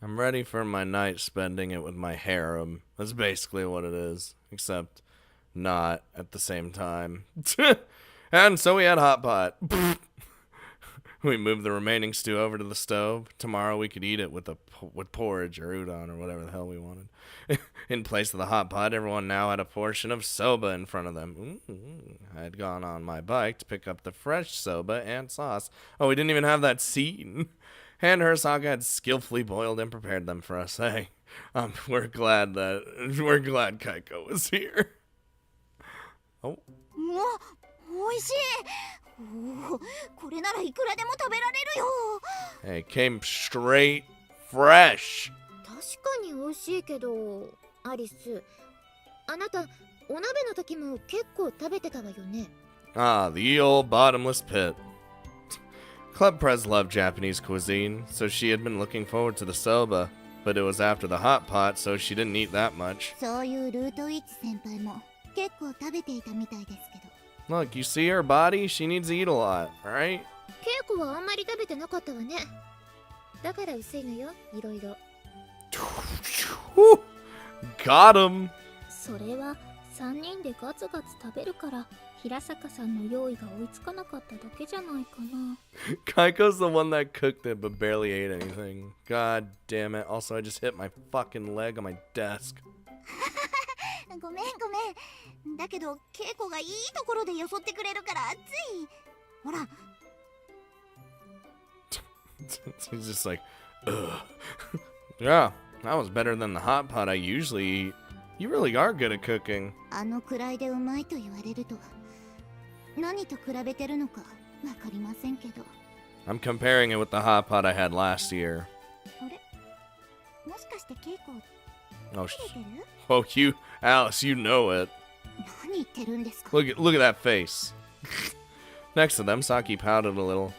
I'm ready for my night spending it with my harem. That's basically what it is. Except not at the same time. And so we had hot pot. We moved the remaining stew over to the stove. Tomorrow we could eat it with porridge or udon or whatever the hell we wanted. In place of the hot pot, everyone now had a portion of soba in front of them. I had gone on my bike to pick up the fresh soba and sauce. Oh, we didn't even have that scene. And Hirasaka had skillfully boiled and prepared them for us. Hey, we're glad Kaiko was here. Oh. おいしい。これならいくらでも食べられるよ。 Hey, it came straight fresh. 確かに美味しいけど、アリス、あなたお鍋の時も結構食べてたわよね。Ah, the old bottomless pit. Club Prez loved Japanese cuisine, so she had been looking forward to the soba, but it was after the hot pot, so she didn't eat that much. そういうルートイチ先輩も結構食べていたみたいですけど。 Look, you see her body? She needs to eat a lot, alright? 稽古はあんまり食べてなかったわね。だから薄いのよ、いろいろ。Got him! それは3人でガツガツ食べるから平坂さんの用意が追いつかなかっただけじゃないかな。 Kaiko's the one that cooked it but barely ate anything. God damn it. Also, I just hit my fucking leg on my desk. ごめん。だけど稽古がいいところでよそってくれるからつい。ほら。He's just like, ugh. Yeah, that was better than the hot pot I usually eat. You really are good at cooking. あのくらいでうまいと言われると何と比べてるのかわかりませんけど。 I'm comparing it with the hot pot I had last year. あれもしかして稽古 Oh, 切れてる oh, Alice, you know it. 何言ってるんですか。 Look at that face. Next to them, Saki pouted a little.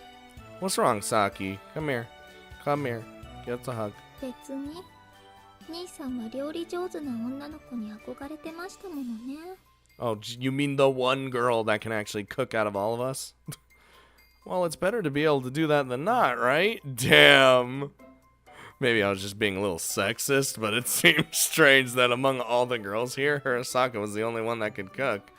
What's wrong, Saki? Come here. Get a hug. 別に兄さんは料理上手な女の子に憧れてましたものね。 Oh, you mean the one girl that can actually cook out of all of us? Well, it's better to be able to do that than not, right? Damn. Maybe I was just being a little sexist, but it seems strange that among all the girls here, Hirasaka was the only one that could cook.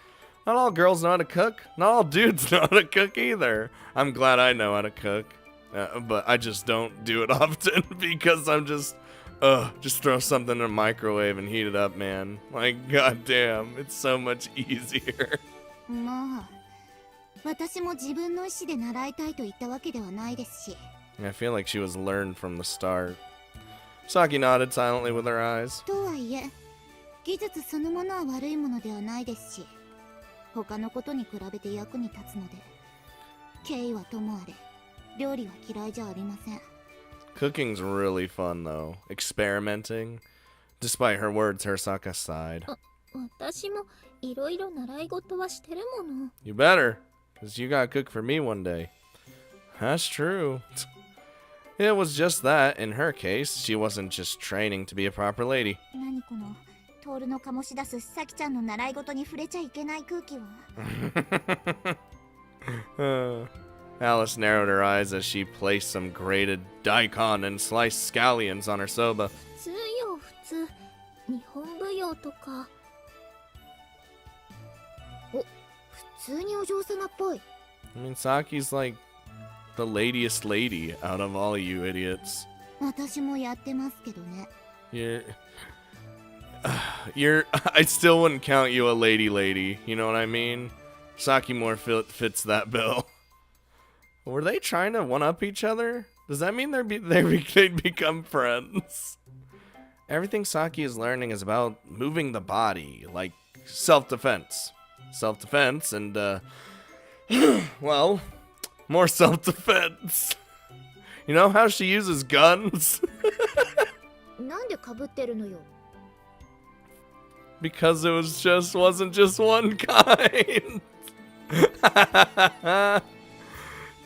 Not all girls know how to cook. Not all dudes know how to cook either. I'm glad I know how to cook. But I just don't do it often because I'm just throw something in a microwave and heat it up, man. Like, goddamn, it's so much easier. まあ、私も自分の意思で習いたいと言ったわけではないですし。 I feel like she was learned from the start. Saki nodded silently with her eyes. とはいえ、技術そのものは悪いものではないですし、他のことに比べて役に立つので、敬意はともあれ、料理は嫌いじゃありません。 Cooking's really fun, though. Experimenting. Despite her words, Hirasaka sighed. 私もいろいろ習い事はしてるもの。 You better, because you gotta cook for me one day. That's true. It was just that, in her case, she wasn't just training to be a proper lady. 何このトールの醸し出すさきちゃんの習い事に触れちゃいけない空気は。Alice narrowed her eyes as she placed some grated daikon and sliced scallions on her soba. 普通よ普通。日本舞踊とか。お、普通にお嬢様っぽい。 I mean, Saki's like the ladiest lady out of all you idiots. 私もやってますけどね。I still wouldn't count you a lady, you know what I mean? Saki more fits that bill. Were they trying to one-up each other? Does that mean they'd become friends? Everything Saki is learning is about moving the body, like self-defense. Self-defense and, well, more self-defense. You know how she uses guns? なんでかぶってるのよ。 Because it wasn't just one kind.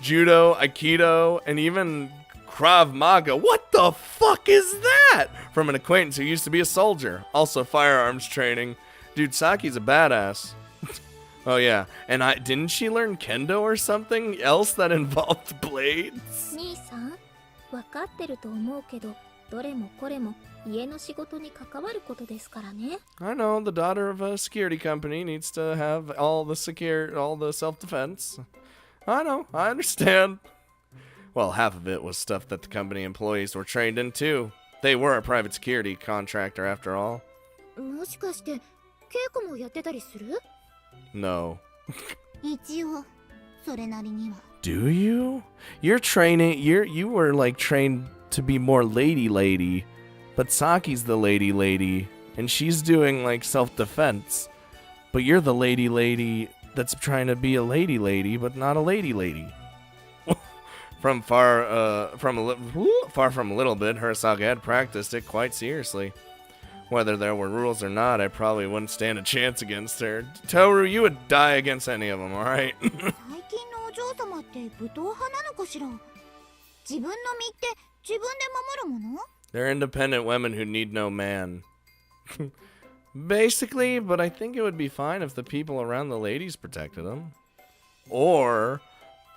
Judo, Aikido, and even Krav Maga. What the fuck is that? From an acquaintance who used to be a soldier. Also firearms training. Dude, Saki's a badass. Oh yeah, and didn't she learn kendo or something else that involved blades? 兄さん、わかってると思うけど、どれもこれも家の仕事に関わることですからね。I know the daughter of a security company needs to have all the self-defense. I know, I understand. Well, half of it was stuff that the company employees were trained in too. They were a private security contractor after all. もしかして稽古もやってたりする？ No. 一応それなりには。 Do you? You're training. You were like trained to be more lady, but Saki's the lady, and she's doing like self-defense. But you're the lady that's trying to be a lady, but not a lady. Far from a little bit, Hirasaka had practiced it quite seriously. Whether there were rules or not, I probably wouldn't stand a chance against her. Toru, you would die against any of them, alright? 最近のお嬢様って武闘派なのかしら？自分の身って自分で守るもの？ They're independent women who need no man. Basically, but I think it would be fine if the people around the ladies protected them. Or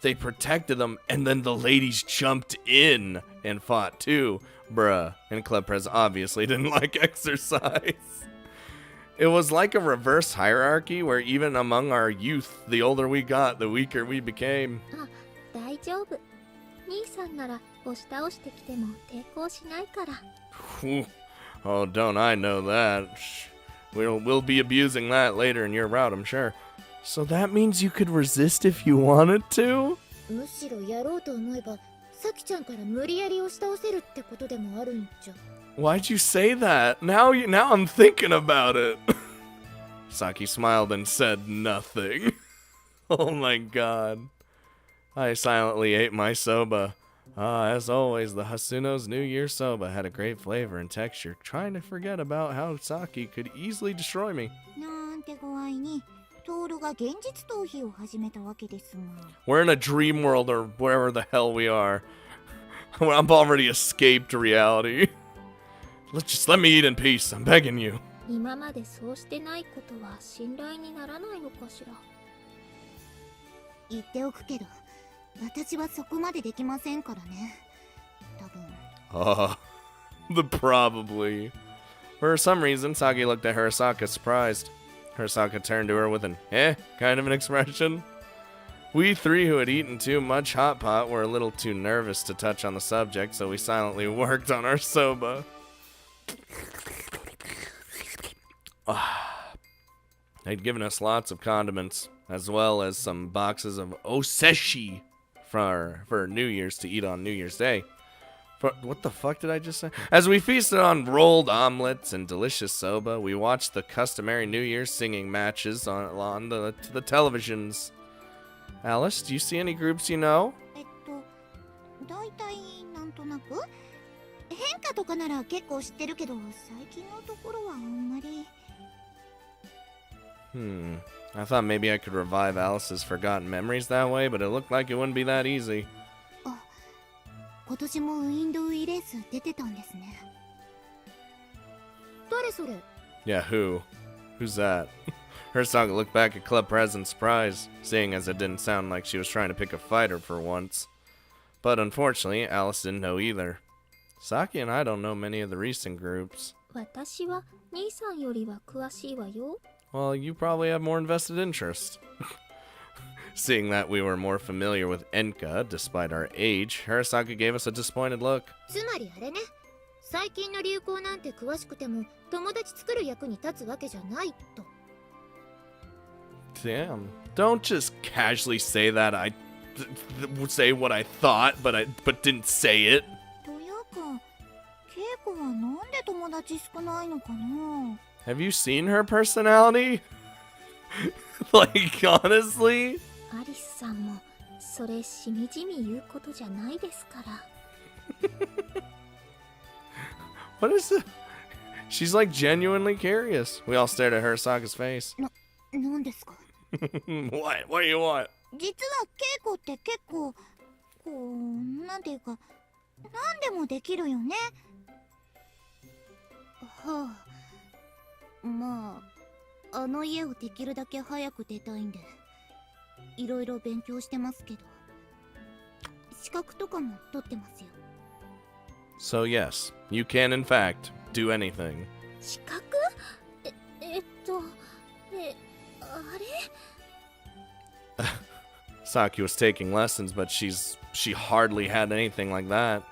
they protected them and then the ladies jumped in and fought too. Bruh. And Club Prez obviously didn't like exercise. It was like a reverse hierarchy where even among our youth, the older we got, the weaker we became. あ、大丈夫。兄さんなら押し倒してきても抵抗しないから。Whew. Oh, don't I know that. We'll be abusing that later in your route, I'm sure. So that means you could resist if you wanted to? むしろやろうと思えばさきちゃんから無理やり押し倒せるってことでもあるんじゃ。 Why'd you say that? Now I'm thinking about it. Saki smiled and said nothing. Oh my god. I silently ate my soba. As always, the Hasuno's New Year soba had a great flavor and texture, trying to forget about how Saki could easily destroy me. なんてご愛にトールが現実逃避を始めたわけですが。 We're in a dream world or wherever the hell we are. I've already escaped reality. Just let me eat in peace, I'm begging you. 今までそうしてないことは信頼にならないのかしら。言っておくけど私はそこまでできませんからね。多分。The probably. For some reason, Saki looked at Hirasaka surprised. Hirasaka turned to her with an kind of an expression. We three who had eaten too much hot pot were a little too nervous to touch on the subject, so we silently worked on our soba. They'd given us lots of condiments, as well as some boxes of oseshi for New Year's to eat on New Year's Day. What the fuck did I just say? As we feasted on rolled omelets and delicious soba, we watched the customary New Year's singing matches on the televisions. Alice, do you see any groups you know? 大体なんとなく変化とかなら結構知ってるけど最近のところはあんまり。 I thought maybe I could revive Alice's forgotten memories that way, but it looked like it wouldn't be that easy. あ、今年もウィンドウイレース出てたんですね。誰それ？ Yeah, who? Who's that? Hirasaka looked back at Club Prez in surprise, seeing as it didn't sound like she was trying to pick a fighter for once. But unfortunately, Alice didn't know either. Saki and I don't know many of the recent groups. 私は兄さんよりは詳しいわよ。 Well, you probably have more invested interest. Seeing that we were more familiar with Enka, despite our age, Hirasaka gave us a disappointed look. つまりあれね。最近の流行なんて詳しくても友達作る役に立つわけじゃないと。 Damn. Don't just casually say that I say what I thought, but didn't say it. というか、稽古はなんで友達少ないのかな？ Have you seen her personality? Like, honestly? アリスさんもそれしみじみ言うことじゃないですから。What is it? She's like genuinely curious. We all stared at Hirasaka's face. なんですか？ What? What do you want? 実は稽古って結構こうなんていうか何でもできるよね。はあ、まああの家をできるだけ早く出たいんでいろいろ勉強してますけど資格とかも取ってますよ。So yes, you can in fact do anything. 資格あれ Saki was taking lessons, but she hardly had anything like that.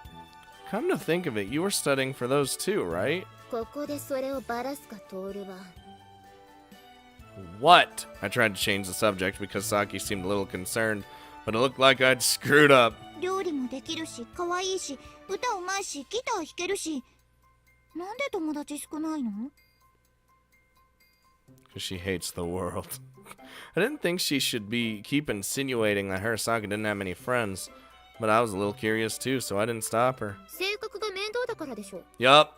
Come to think of it, you were studying for those too, right? ここでそれをバラすかトールは。 What? I tried to change the subject because Saki seemed a little concerned, but it looked like I'd screwed up. 料理もできるし、可愛いし、歌うまいし、ギター弾けるし。なんで友達少ないの？ Because she hates the world. I didn't think she should keep insinuating that her Saki didn't have many friends, but I was a little curious too, so I didn't stop her. 性格が面倒だからでしょ。 Yup,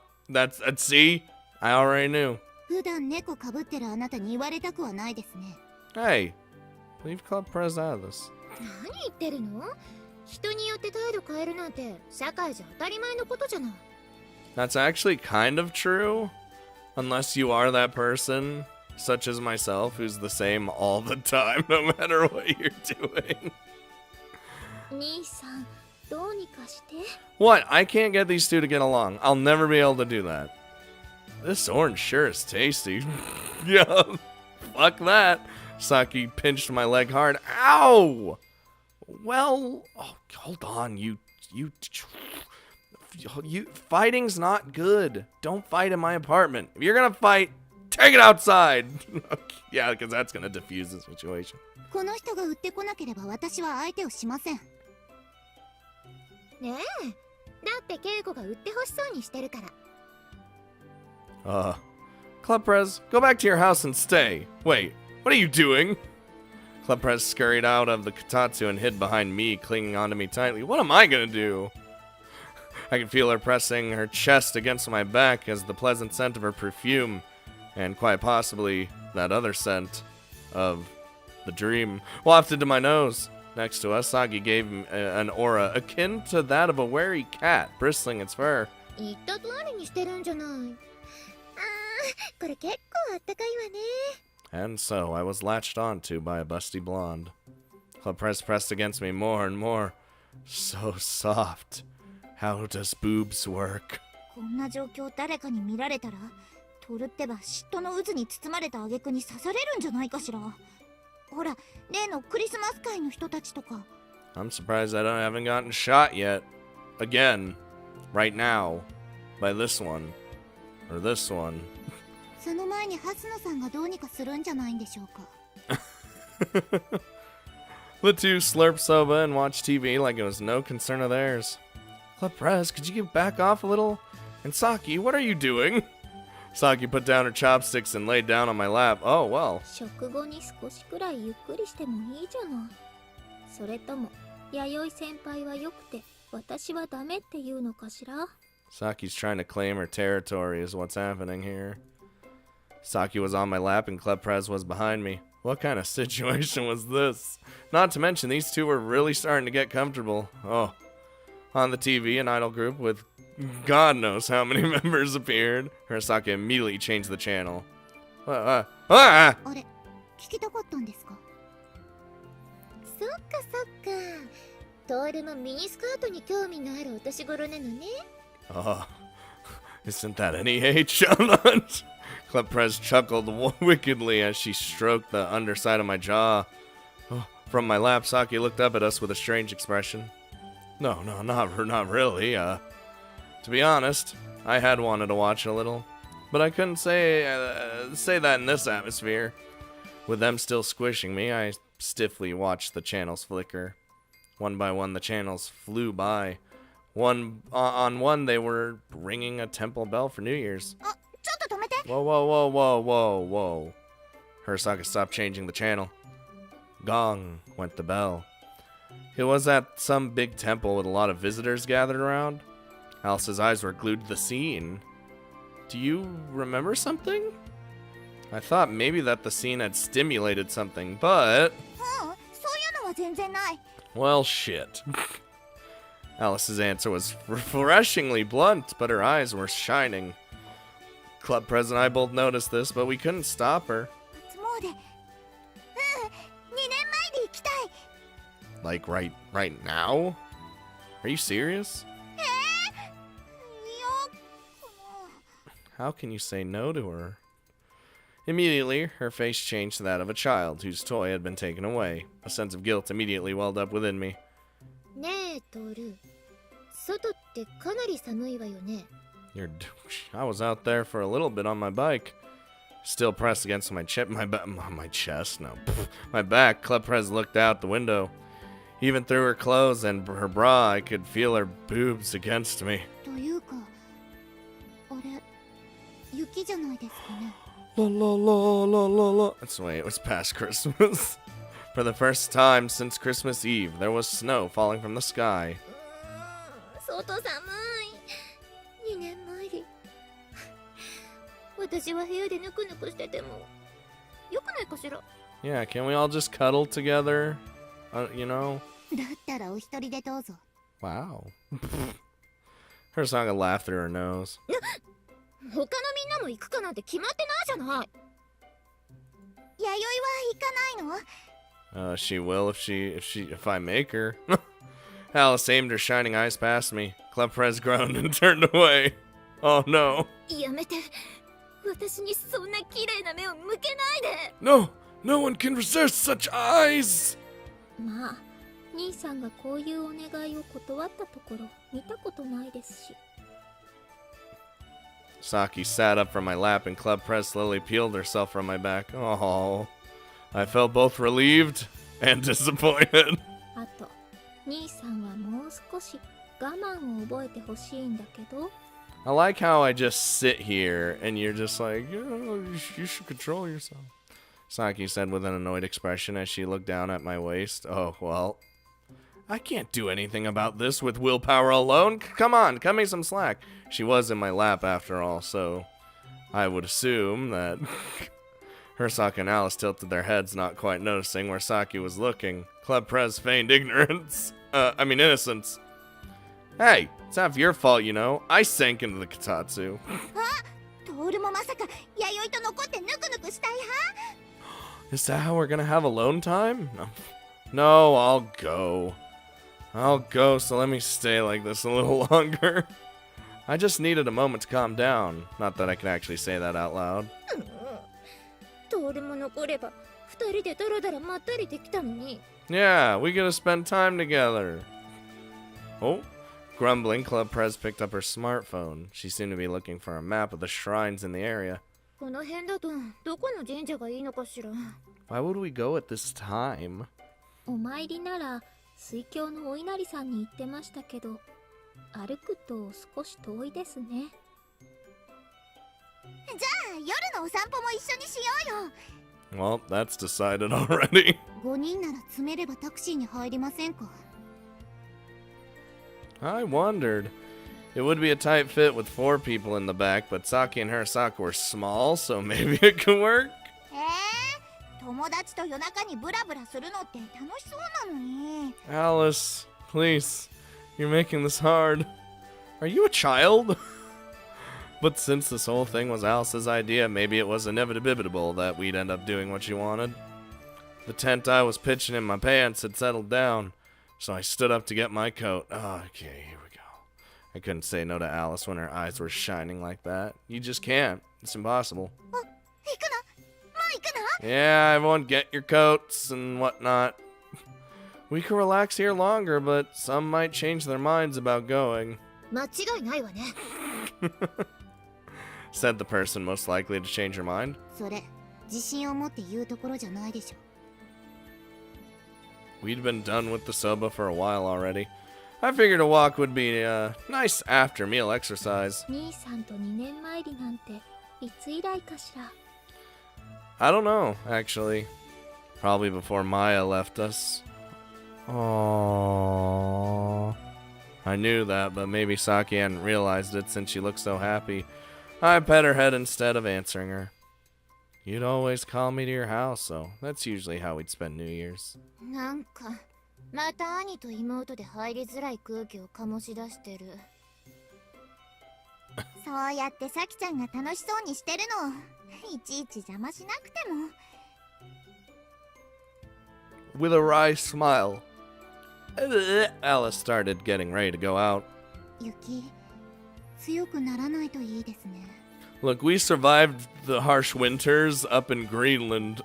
see? I already knew. 普段猫かぶってるあなたに言われたくはないですね。 Hey, leave Club Prez out of this. 何言ってるの？人によって態度変えるなんて社会じゃ当たり前のことじゃない。 That's actually kind of true, unless you are that person, such as myself, who's the same all the time, no matter what you're doing. 兄さんどうにかして。 What? I can't get these two to get along. I'll never be able to do that. This orange sure is tasty. Yeah, fuck that. Saki pinched my leg hard. Ow! Well, oh, hold on. You, fighting's not good. Don't fight in my apartment. If you're gonna fight, take it outside. Yeah, because that's gonna diffuse the situation. この人が売ってこなければ私は相手をしません。ねえ、だって稽古が売ってほしそうにしてるから。Club Prez, go back to your house and stay. Wait, what are you doing? Club Prez scurried out of the Katatsu and hid behind me, clinging onto me tightly. What am I gonna do? I could feel her pressing her chest against my back as the pleasant scent of her perfume, and quite possibly that other scent of the dream, wafted to my nose. Next to us, Saki gave an aura akin to that of a wary cat, bristling its fur. 言った通りにしてるんじゃない。これ結構あったかいわね。 And so I was latched onto by a busty blonde. Club Prez pressed against me more and more. So soft. How does boobs work? こんな状況誰かに見られたら、トルってば嫉妬の渦に包まれた挙句に刺されるんじゃないかしら。ほら、例のクリスマス会の人たちとか。 I'm surprised I haven't gotten shot yet. Again. Right now. By this one. Or this one. その前にハスノさんがどうにかするんじゃないんでしょうか。The two slurped soba and watched TV like it was no concern of theirs. Club Prez, could you get back off a little? And Saki, what are you doing? Saki put down her chopsticks and laid down on my lap. Oh, well. 食後に少しくらいゆっくりしてもいいじゃない。それとも弥生先輩は良くて私はダメって言うのかしら。 Saki's trying to claim her territory is what's happening here. Saki was on my lap and Club Prez was behind me. What kind of situation was this? Not to mention these two were really starting to get comfortable. Oh. On the TV, an idol group with God knows how many members appeared. Saki immediately changed the channel. あれ、聞きたかったんですか？そっかそっか。トールもミニスカートに興味のあるお年頃なのね。Oh, isn't that any hate, Charlotte? Club Prez chuckled wickedly as she stroked the underside of my jaw. Oh, from my lap, Saki looked up at us with a strange expression. No, not really. To be honest, I had wanted to watch a little, but I couldn't say that in this atmosphere. With them still squishing me, I stiffly watched the channels flicker. One by one, the channels flew by. On one, they were ringing a temple bell for New Year's. ちょっと止めて。 Whoa. Hirasaka stopped changing the channel. Gong went the bell. It was at some big temple with a lot of visitors gathered around. Alice's eyes were glued to the scene. Do you remember something? I thought maybe that the scene had stimulated something, but... そういうのは全然ない。 Well, shit. Alice's answer was refreshingly blunt, but her eyes were shining. Club Prez and I both noticed this, but we couldn't stop her. 初詣。2年前に行きたい。 Like right now? Are you serious? How can you say no to her? Immediately, her face changed to that of a child whose toy had been taken away. A sense of guilt immediately welled up within me. ねえトール、外ってかなり寒いわよね。 You're douche. I was out there for a little bit on my bike. Still pressed against my chest, no. My back, Club Prez looked out the window. Even through her clothes and her bra, I could feel her boobs against me. というか、あれ、雪じゃないですかね。La la la la la la. That's why it was past Christmas. For the first time since Christmas Eve, there was snow falling from the sky. 外寒い。2年前に。私は部屋でぬくぬくしててもよくないかしら。 Yeah, can we all just cuddle together? You know? だったらお一人でどうぞ。 Wow. Her song of laugh through her nose. 他のみんなも行くかなんて決まってないじゃない。弥生は行かないの？ She will if I make her. Alice aimed her shining eyes past me. Club Prez groaned and turned away. Oh no. やめて。私にそんな綺麗な目を向けないで。 No! No one can resist such eyes! まあ、兄さんがこういうお願いを断ったところ見たことないですし。 Saki sat up from my lap and Club Prez slowly peeled herself from my back. Oh, I felt both relieved and disappointed. あと、兄さんはもう少し我慢を覚えてほしいんだけど。 I like how I just sit here and you're just like, oh, you should control yourself. Saki said with an annoyed expression as she looked down at my waist. Oh, well, I can't do anything about this with willpower alone. Come on, cut me some slack. She was in my lap after all, so I would assume that Saki and Alice tilted their heads, not quite noticing where Saki was looking. Club Prez feigned ignorance. Innocence. Hey, it's half your fault, you know. I sank into the Katatsu. トールもまさか弥生と残ってぬくぬくしたい派？ Is that how we're gonna have alone time? No, I'll go. I'll go, so let me stay like this a little longer. I just needed a moment to calm down. Not that I can actually say that out loud. トールも残れば二人でダラダラまったりできたのに。 Yeah, we get to spend time together. Oh, grumbling, Club Prez picked up her smartphone. She seemed to be looking for a map of the shrines in the area. この辺だとどこの神社がいいのかしら。 Why would we go at this time? お参りなら水郷のお稲荷さんに行ってましたけど、歩くと少し遠いですね。じゃあ夜のお散歩も一緒にしようよ。 Well, that's decided already. 5人なら詰めればタクシーに入りませんか？ I wondered. It would be a tight fit with 4 people in the back, but Saki and Hirasaka were small, so maybe it could work. 友達と夜中にブラブラするのって楽しそうなのに。 Alice, please. You're making this hard. Are you a child? But since this whole thing was Alice's idea, maybe it was inevitable that we'd end up doing what she wanted. The tent I was pitching in my pants had settled down, so I stood up to get my coat. Oh, okay, here we go. I couldn't say no to Alice when her eyes were shining like that. You just can't. It's impossible. 行くの？もう行くの？ Yeah, everyone get your coats and whatnot. We could relax here longer, but some might change their minds about going. 間違いないわね。 Said the person most likely to change her mind. それ、自信を持って言うところじゃないでしょ。 We'd been done with the soba for a while already. I figured a walk would be a nice after meal exercise. 兄さんと2年参りなんていつ以来かしら。 I don't know, actually. Probably before Maya left us. Aww. I knew that, but maybe Saki hadn't realized it since she looked so happy. I pet her head instead of answering her. You'd always call me to your house, so that's usually how we'd spend New Year's. なんかまた兄と妹で入りづらい空気を醸し出してる。そうやってさきちゃんが楽しそうにしてるのいちいち邪魔しなくても。 With a wry smile, Alice started getting ready to go out. 雪強くならないといいですね。Look, we survived the harsh winters up in Greenland.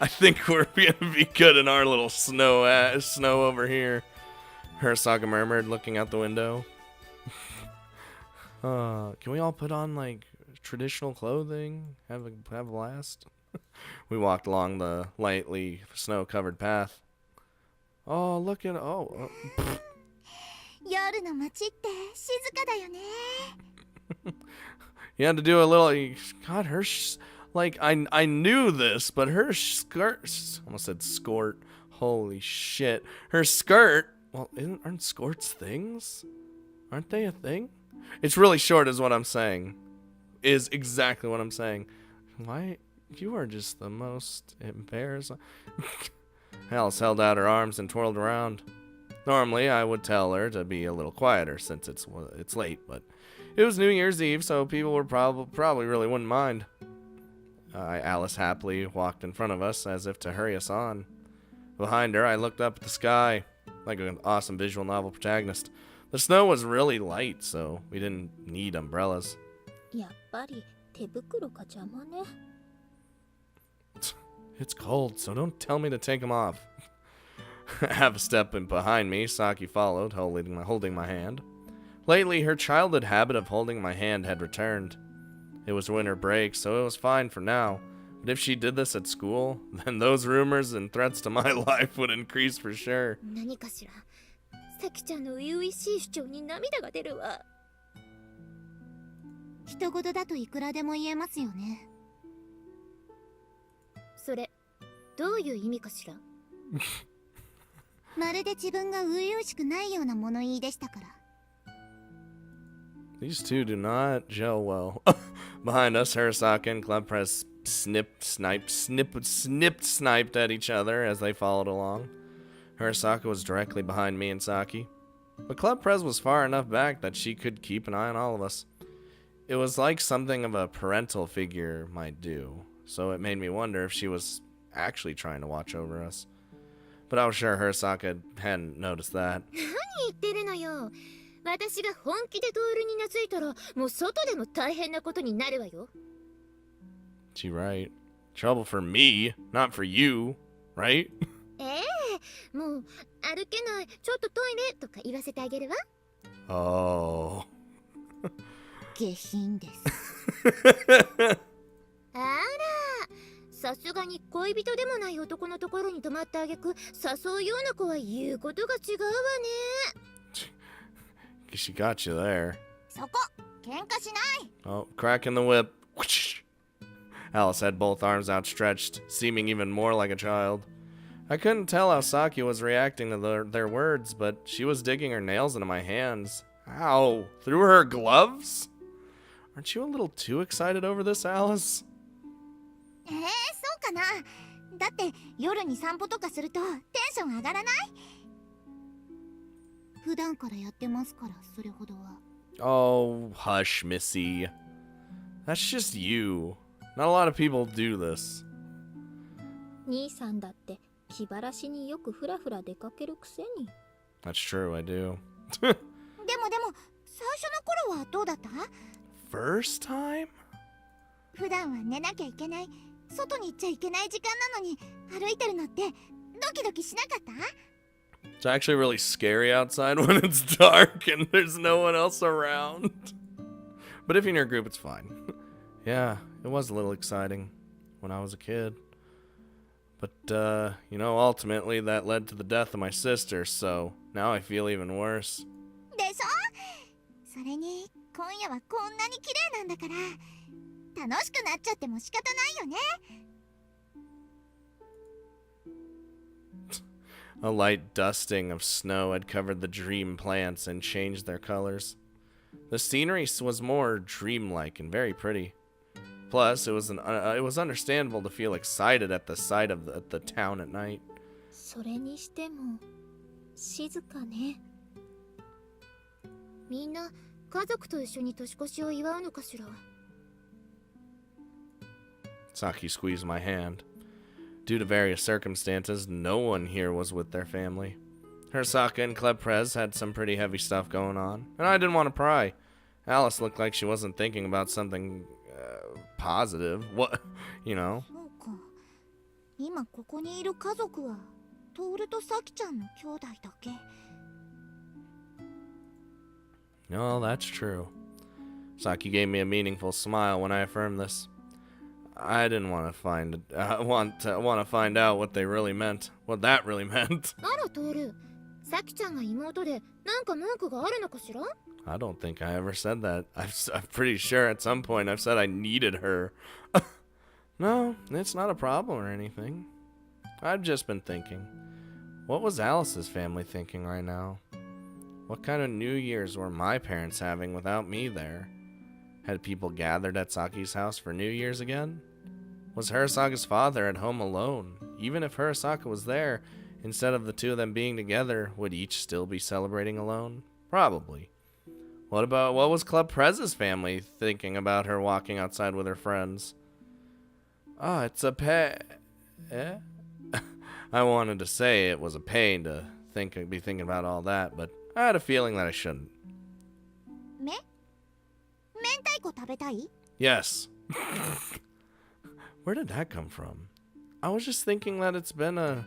I think we're gonna be good in our little snow over here. Hirasaka murmured, looking out the window. Can we all put on like traditional clothing? Have a blast? We walked along the lightly snow-covered path. Oh, look at pfft. 夜の街って静かだよね。 You had to do a little. God, like I knew this, but her skirt. Almost said skort. Holy shit, her skirt. Well, aren't skirts things? Aren't they a thing? It's really short, is what I'm saying. Is exactly what I'm saying. Why? You are just the most embarrassing. Alice held out her arms and twirled around. Normally, I would tell her to be a little quieter since it's late, but it was New Year's Eve, so people were probably really wouldn't mind. Alice happily walked in front of us as if to hurry us on. Behind her, I looked up at the sky like an awesome visual novel protagonist. The snow was really light, so we didn't need umbrellas. やっぱり手袋が邪魔ね。 It's cold, so don't tell me to take them off. Half a step in behind me, Saki followed, holding my hand. Lately, her childhood habit of holding my hand had returned. It was winter break, so it was fine for now. But if she did this at school, then those rumors and threats to my life would increase for sure. 何かしら。さきちゃんの初々しい主張に涙が出るわ。人事だといくらでも言えますよね。それ、どういう意味かしら。まるで自分が初々しくないような物言いでしたから。These two do not gel well. Behind us, Hirasaka and Club Press sniped at each other as they followed along. Hirasaka was directly behind me and Saki, but Club Press was far enough back that she could keep an eye on all of us. It was like something of a parental figure might do, so it made me wonder if she was actually trying to watch over us. But I was sure Hirasaka hadn't noticed that. 何言ってるのよ。私が本気でトールに懐いたら、もう外でも大変なことになるわよ。She right. Trouble for me, not for you, right? もう歩けない、ちょっとトイレとか言わせてあげるわ。Oh. 下品です。あら、さすがに恋人でもない男のところに泊まってあげく、誘うような子は言うことが違うわね。She got you there. そこ、喧嘩しない。 Oh, cracking the whip. Alice had both arms outstretched, seeming even more like a child. I couldn't tell how Saki was reacting to their words, but she was digging her nails into my hands. Ow! Through her gloves? Aren't you a little too excited over this, Alice? そうかな。だって夜に散歩とかするとテンション上がらない？普段からやってますから、それほどは。Oh, hush, Missy. That's just you. Not a lot of people do this. 兄さんだって気晴らしによくフラフラ出かけるくせに。 That's true, I do. でも最初の頃はどうだった？ First time? 普段は寝なきゃいけない、外に行っちゃいけない時間なのに歩いてるのってドキドキしなかった？ It's actually really scary outside when it's dark and there's no one else around. But if you're in your group, it's fine. Yeah, it was a little exciting when I was a kid. But, ultimately that led to the death of my sister, so now I feel even worse. でしょ？それに今夜はこんなに綺麗なんだから楽しくなっちゃっても仕方ないよね。A light dusting of snow had covered the dream plants and changed their colors. The scenery was more dreamlike and very pretty. Plus, it was understandable to feel excited at the sight of the town at night. それにしても静かね。みんな家族と一緒に年越しを祝うのかしら。 Saki squeezed my hand. Due to various circumstances, no one here was with their family. Hirasaka and Club Prez had some pretty heavy stuff going on, and I didn't want to pry. Alice looked like she wasn't thinking about something positive. What, you know? そうか。今ここにいる家族はトールとサキちゃんの兄弟だけ。 No, that's true. Saki gave me a meaningful smile when I affirmed this. I didn't want to find out what they really meant. What that really meant. あらトール、サキちゃんが妹でなんか文句があるのかしら？ I don't think I ever said that. I'm pretty sure at some point I've said I needed her. No, it's not a problem or anything. I've just been thinking. What was Alice's family thinking right now? What kind of New Year's were my parents having without me there? Had people gathered at Saki's house for New Year's again? Was Hirasaka's father at home alone? Even if Hirasaka was there, instead of the two of them being together, would each still be celebrating alone? Probably. What was Club Prez's family thinking about her walking outside with her friends? Oh, it's a Eh? I wanted to say it was a pain to be thinking about all that, but I had a feeling that I shouldn't. 明太子食べたい？ Yes. Where did that come from? I was just thinking that it's been a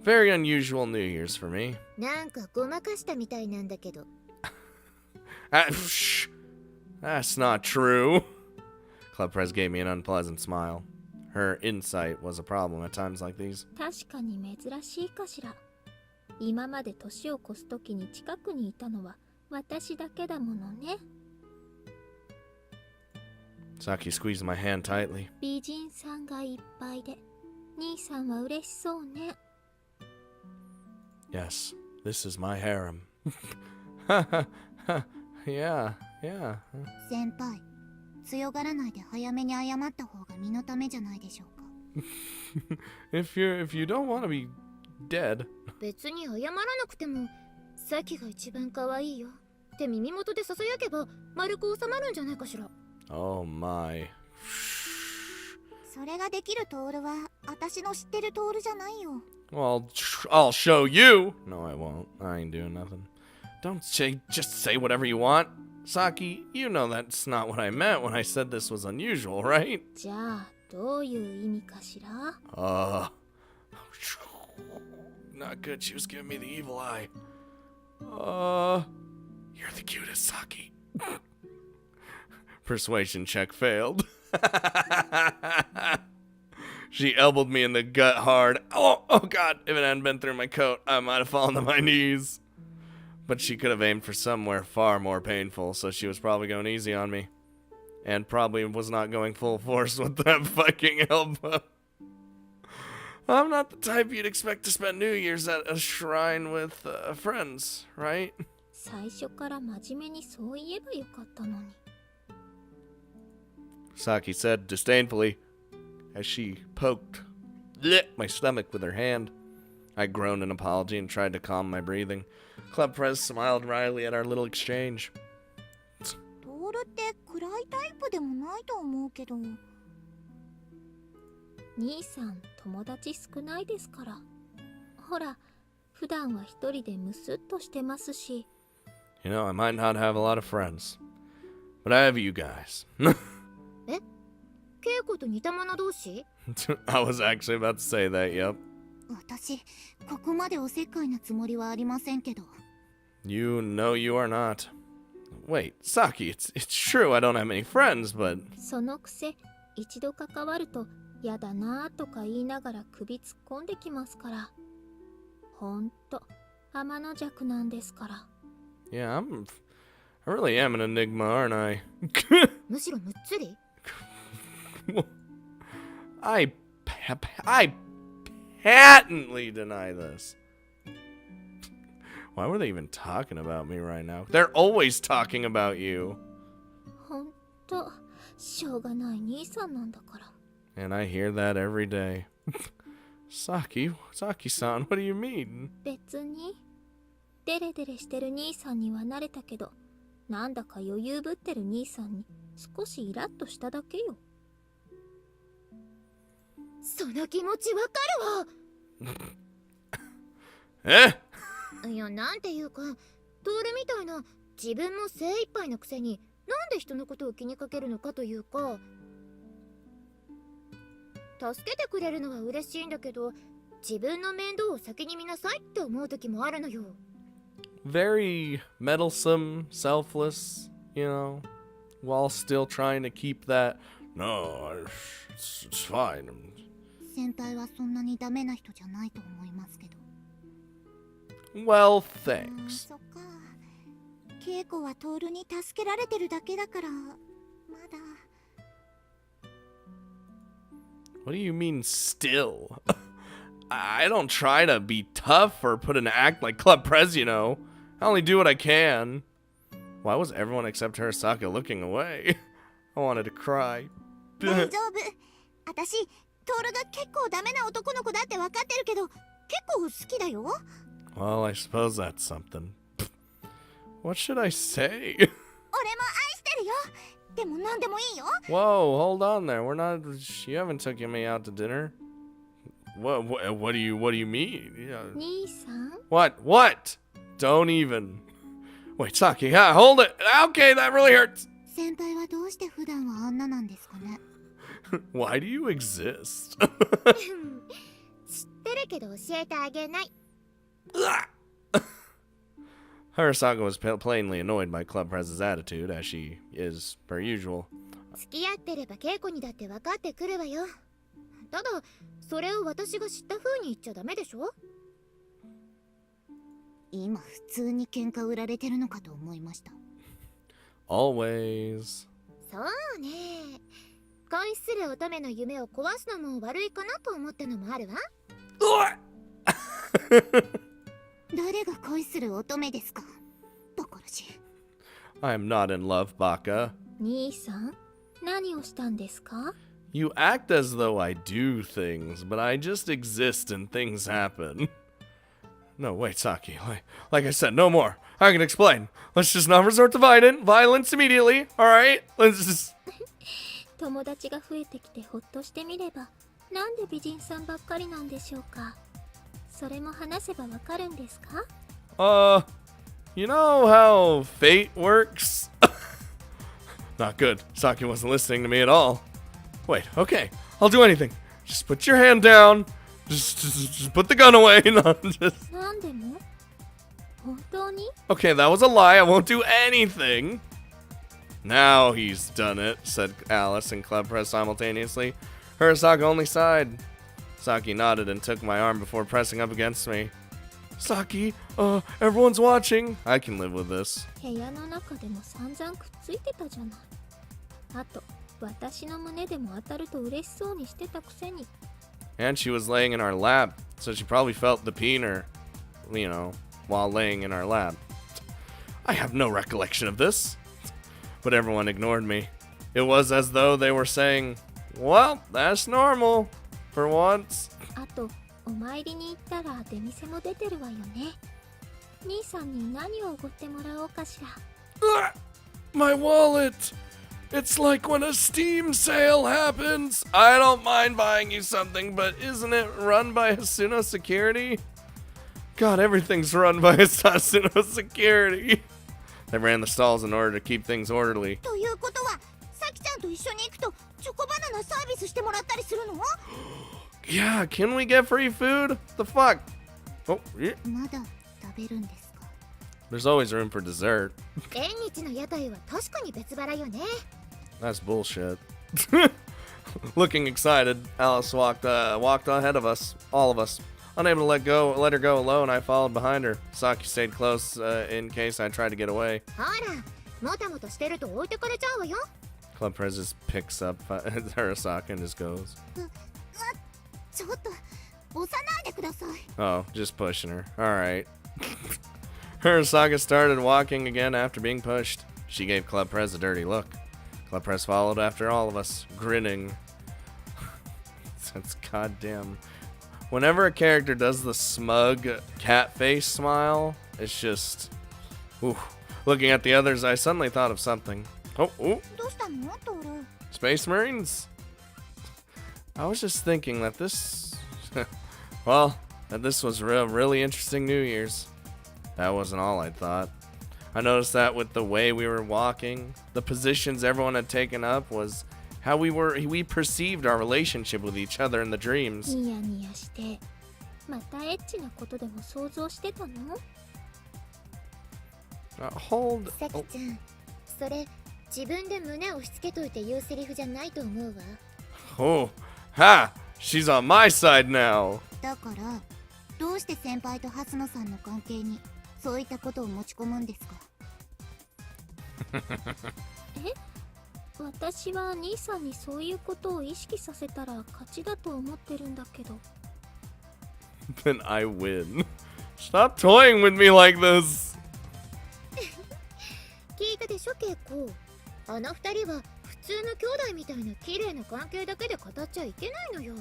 very unusual New Year's for me. なんかごまかしたみたいなんだけど。That's not true. Club Prez gave me an unpleasant smile. Her insight was a problem at times like these. 確かに珍しいかしら。今まで年を越す時に近くにいたのは私だけだものね。Saki squeezed my hand tightly. 美人さんがいっぱいで、兄さんは嬉しそうね。Yes, this is my harem. Yeah. 先輩、強がらないで早めに謝った方が身のためじゃないでしょうか。If you don't want to be dead. 別に謝らなくても、さきが一番可愛いよって耳元でささやけば丸く収まるんじゃないかしら。Oh my. それができるトールは私の知ってるトールじゃないよ。 Well, I'll show you. No, I won't. I ain't doing nothing. Just say whatever you want. Saki, you know that's not what I meant when I said this was unusual, right? じゃあどういう意味かしら？ Not good. She was giving me the evil eye. You're the cutest, Saki. Persuasion check failed. She elbowed me in the gut hard. Oh God. If it hadn't been through my coat, I might have fallen to my knees. But she could have aimed for somewhere far more painful, so she was probably going easy on me. And probably was not going full force with that fucking elbow. I'm not the type you'd expect to spend New Year's at a shrine with friends, right? 最初から真面目にそう言えばよかったのに。Saki said disdainfully as she poked my stomach with her hand. I groaned an apology and tried to calm my breathing. Club Prez smiled wryly at our little exchange. トールって暗いタイプでもないと思うけど。兄さん友達少ないですから。ほら、普段は一人でムスッとしてますし。You know, I might not have a lot of friends, but I have you guys. え？稽古と似た者同士？ I was actually about to say that, yep. 私、ここまでおせっかいなつもりはありませんけど。You know you are not. Wait, Saki, it's true I don't have many friends, but... そのくせ、一度関わるとやだなとか言いながら首突っ込んできますから。ほんと、天の弱なんですから。Yeah, I really am an enigma, aren't I? むしろむっつり？ I patently deny this. Why were they even talking about me right now? They're always talking about you. ほんと、しょうがない兄さんなんだから。And I hear that every day. Saki-san, what do you mean? 別に、デレデレしてる兄さんには慣れたけど、なんだか余裕ぶってる兄さんに少しイラッとしただけよ。その気持ちわかるわ。いや、なんていうか、トールみたいな自分も精一杯のくせになんで人のことを気にかけるのかというか、助けてくれるのは嬉しいんだけど、自分の面倒を先に見なさいって思う時もあるのよ。 Very meddlesome, selfless, you know, while still trying to keep that. No, it's fine. 先輩はそんなにダメな人じゃないと思いますけど。 Well, thanks. そっか。稽古はトールに助けられてるだけだから、まだ。 What do you mean still? I don't try to be tough or put an act like Club Prez, you know. I only do what I can. Why was everyone except Hirasaka looking away? I wanted to cry. 大丈夫。私、トールが結構ダメな男の子だって分かってるけど、結構好きだよ。 Well, I suppose that's something. What should I say? 俺も愛してるよ。でも何でもいいよ。 Whoa, hold on there. We're not. You haven't taken me out to dinner. What do you mean? Yeah. 兄さん What? Don't even. Wait, Saki, hold it. Okay, that really hurts. 先輩はどうして普段はあんななんですかね。 Why do you exist? 知ってるけど教えてあげない。 Hirasaka was plainly annoyed by Club Prez's attitude, as she is per usual. 付き合ってれば稽古にだって分かってくるわよ。ただ、それを私が知った風に言っちゃダメでしょ。今普通に喧嘩売られてるのかと思いました。 Always. そうね。恋する乙女の夢を壊すのも悪いかなと思ったのもあるわ。誰が恋する乙女ですか。バカらしい。 I am not in love, Baka. 兄さん何をしたんですか You act as though I do things, but I just exist and things happen. No, wait, Saki. Like I said, no more. I can explain. Let's just not resort to violence immediately, alright? Let's just... 友達が増えてきてほっとしてみればなんで美人さんばっかりなんでしょうか。それも話せばわかるんですか You know how fate works? Not good. Saki wasn't listening to me at all. Wait, okay. I'll do anything. Just put your hand down. Just put the gun away. No, just... なんでも本当に Okay, that was a lie. I won't do anything. Now he's done it, said Alice and Club Press simultaneously. Hirasaka only sighed. Saki nodded and took my arm before pressing up against me. Saki, everyone's watching. I can live with this. 部屋の中でも散々くっついてたじゃない。あと私の胸でも当たると嬉しそうにしてたくせに。 And she was laying in our lap, so she probably felt the peener, you know, while laying in our lap. I have no recollection of this. But everyone ignored me. It was as though they were saying, well, that's normal, for once. あとお参りに行ったら出店も出てるわよね。兄さんに何をおごってもらおうかしら。 My wallet! It's like when a Steam sale happens. I don't mind buying you something, but isn't it run by Hasuno Security? God, everything's run by Hasuno Security. They ran the stalls in order to keep things orderly. ということは、さきちゃんと一緒に行くとチョコバナナサービスしてもらったりするの？ Yeah, can we get free food? The fuck? Oh, yeah. まだ食べるんですか？ There's always room for dessert. 縁日の屋台は確かに別腹よね。 That's bullshit. Looking excited, Alice walked ahead of us, all of us. Unable to let her go alone, I followed behind her. Saki stayed close in case I tried to get away. ほら、もたもたしてると置いてかれちゃうわよ。 Club Prez just picks up Hirasaka and just goes. ちょっと押さないでください。 Oh, just pushing her. Alright. Hirasaka started walking again after being pushed. She gave Club Prez a dirty look. Club Prez followed after all of us, grinning. That's goddamn... Whenever a character does the smug cat face smile, it's just... Ooh. Looking at the others, I suddenly thought of something. Oh, ooh. どうしたの、トール？ Space Marines? I was just thinking that this... well, that this was really interesting New Year's. That wasn't all I thought. I noticed that with the way we were walking, the positions everyone had taken up was how we perceived our relationship with each other in the dreams. ニヤニヤして、またエッチなことでも想像してたの？ Hold. さきちゃん、それ自分で胸を押し付けといて言うセリフじゃないと思うわ。 Oh, ha! She's on my side now. だからどうして先輩と蓮野さんの関係にそういったことを持ち込むんですか？私は兄さんにそういうことを意識させたら勝ちだと思ってるんだけど。 Then I win. Stop toying with me like this. 聞いたでしょケイコ。あの二人は普通の兄弟みたいな綺麗な関係だけで語っちゃいけないのよ。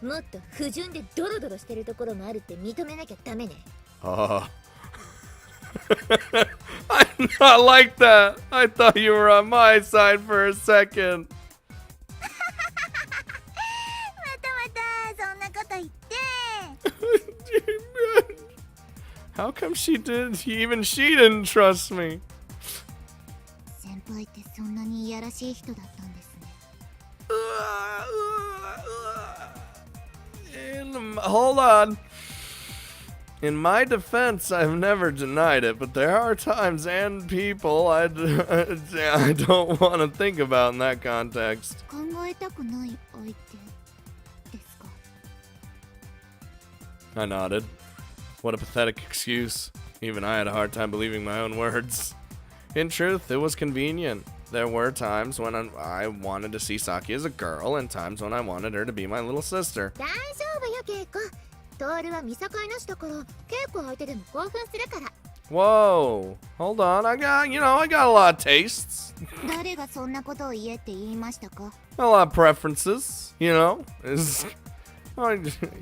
もっと不純でドロドロしてるところもあるって認めなきゃダメね。I'm not like that. I thought you were on my side for a second. またそんなこと言って。How come even she didn't trust me? 先輩ってそんなにいやらしい人だったんですね。Hold on. In my defense, I've never denied it, but there are times and people I don't want to think about in that context. 考えたくない相手ですか？ I nodded. What a pathetic excuse. Even I had a hard time believing my own words. In truth, it was convenient. There were times when I wanted to see Saki as a girl, and times when I wanted her to be my little sister. 大丈夫よケイコ。トールは見境なしだから、ケイコ相手でも興奮するから。 Whoa, hold on. I got a lot of tastes. 誰がそんなことを言えって言いましたか？ A lot of preferences, you know.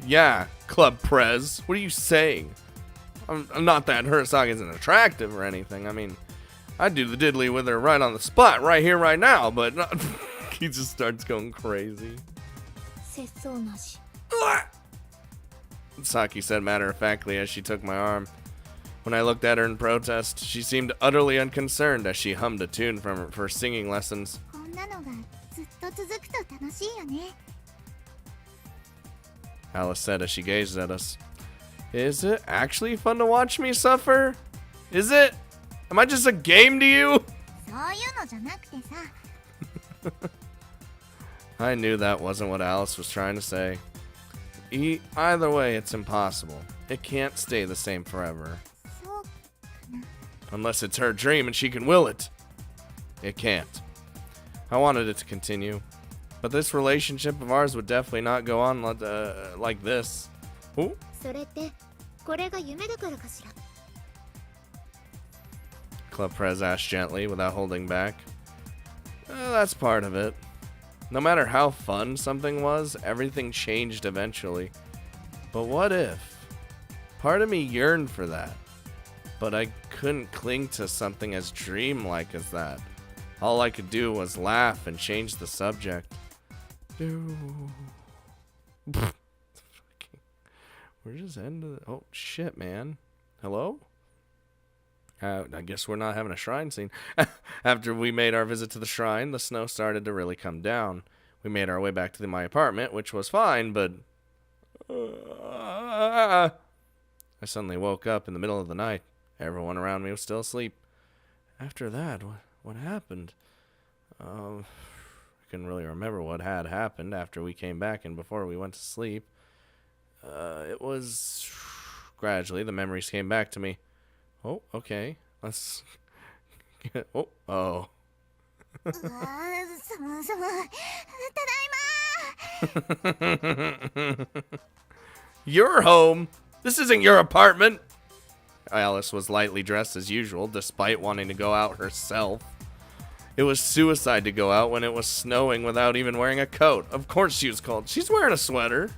Yeah, Club Prez. What are you saying? I'm not that Hirasaki isn't attractive or anything. I mean, I'd do the diddly with her right on the spot, right here, right now, but he just starts going crazy. 節操なし。 Saki said matter-of-factly as she took my arm. When I looked at her in protest, she seemed utterly unconcerned as she hummed a tune from her first singing lessons. こんなのがずっと続くと楽しいよね。 Alice said as she gazed at us. Is it actually fun to watch me suffer? Is it? Am I just a game to you? そういうのじゃなくてさ。 I knew that wasn't what Alice was trying to say. Either way, it's impossible. It can't stay the same forever. そうかな。 Unless it's her dream and she can will it. It can't. I wanted it to continue. But this relationship of ours would definitely not go on like this. Ooh. それってこれが夢だからかしら。 Club Prez asked gently without holding back. That's part of it. No matter how fun something was, everything changed eventually. But what if? Part of me yearned for that. But I couldn't cling to something as dreamlike as that. All I could do was laugh and change the subject. We're just ending it. Oh, shit, man. Hello? I guess we're not having a shrine scene. After we made our visit to the shrine, the snow started to really come down. We made our way back to my apartment, which was fine, but... I suddenly woke up in the middle of the night. Everyone around me was still asleep. After that, what happened? I couldn't really remember what had happened after we came back and before we went to sleep. It was... Gradually, the memories came back to me. Oh, okay. Let's... Oh. Your home? This isn't your apartment. Alice was lightly dressed as usual, despite wanting to go out herself. It was suicide to go out when it was snowing without even wearing a coat. Of course she was cold. She's wearing a sweater.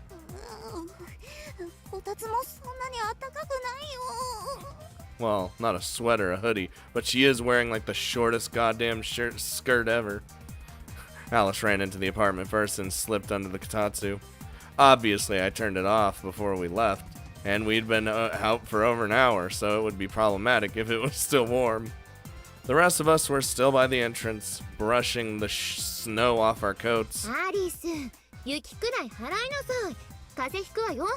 こたつもそんなに暖かくないよ。 Well, not a sweater, a hoodie, but she is wearing like the shortest goddamn skirt ever. Alice ran into the apartment first and slipped under the kotatsu. Obviously, I turned it off before we left, and we'd been out for over an hour, so it would be problematic if it was still warm. The rest of us were still by the entrance, brushing the snow off our coats. アリス、雪くらい払いなさい。風邪ひくわよ。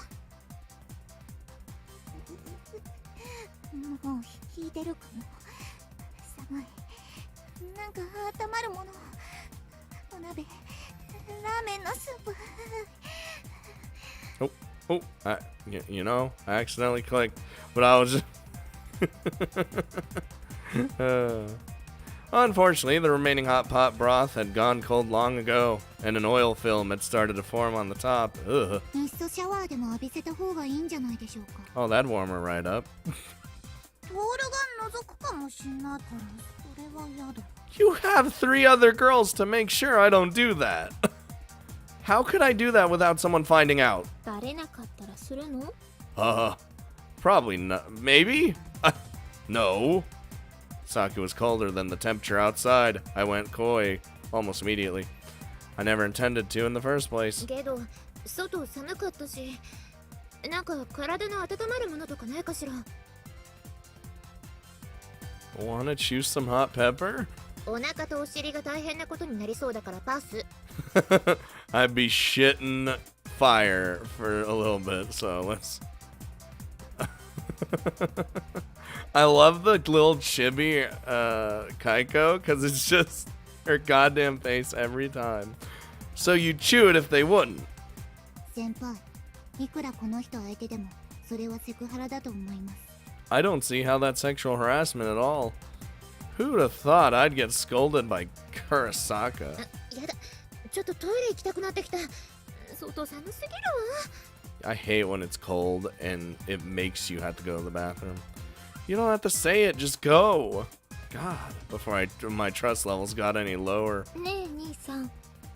もう引いてるかも。寒い。なんか温まるもの。お鍋、ラーメンのスープ。Oh, you know, I accidentally clicked, but I was just... Unfortunately, the remaining hot pot broth had gone cold long ago, and an oil film had started to form on the top. Ugh. いっそシャワーでも浴びせた方がいいんじゃないでしょうか。Oh, that'd warm her right up. トールが覗くかもしんないからそれは嫌だ。 You have 3 other girls to make sure I don't do that. How could I do that without someone finding out? バレなかったらするの？ Probably not. Maybe? No. Saki was colder than the temperature outside. I went coy almost immediately. I never intended to in the first place. けど、外寒かったし、なんか体の温まるものとかないかしら。Wanna choose some hot pepper? お腹とお尻が大変なことになりそうだからパス。I'd be shitting fire for a little bit, so let's... I love the little chibi Kaiko, because it's just her goddamn face every time. So you chew it if they wouldn't. 先輩、いくらこの人相手でもそれはセクハラだと思います。 I don't see how that's sexual harassment at all. Who'd have thought I'd get scolded by Kurosaka? やだ、ちょっとトイレ行きたくなってきた。外寒すぎるわ。 I hate when it's cold and it makes you have to go to the bathroom. You don't have to say it, just go. God, before my trust levels got any lower. ねえ兄さん、